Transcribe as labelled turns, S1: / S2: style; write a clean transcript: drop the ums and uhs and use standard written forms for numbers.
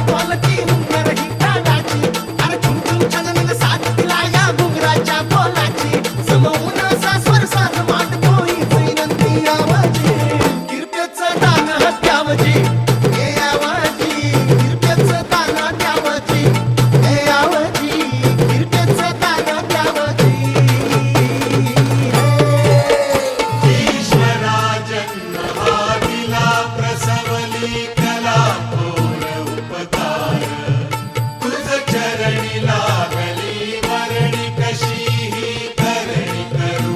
S1: ढोलकी हुंदर ही कानाची, अरे झुमझुम छानन साथ दिला या घुंगराच्या बोलाची, समवून असा स्वर साध मांडतो हीच विनंती आवाजी, किरप्याचं दान हत्यावजी, हे आवाजी, किरप्याचं दान हत्यावजी, हे आवाजी, किरप्याचं दान हत्यावजी.
S2: ईश्वरा जन्म हा दिला प्रसवली